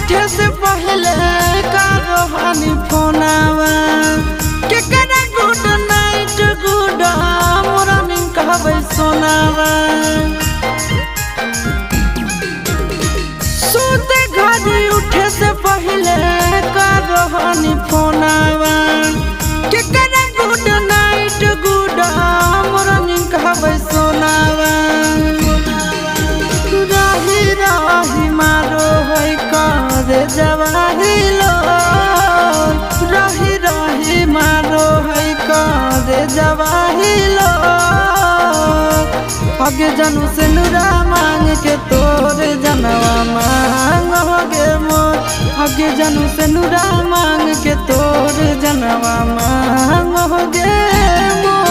उठे से पहले करो हानि फोनावा के करा गुड नाइट गुड मॉर्निंग कहबै सोनावा सोते घड़ी उठे से पहले करो हानि फोनावा के करा गुड नाइट गुड मॉर्निंग कहबै सोनावा राही राही मारो है करे जवाहिलो राही राही मारो है करे जवाहिलो आगे जानू से नुरा मांग के तोरे जनवा मांग होगे मोर आगे जानू से नुरा मांग के तोरे जनवा मांग होगे मोर।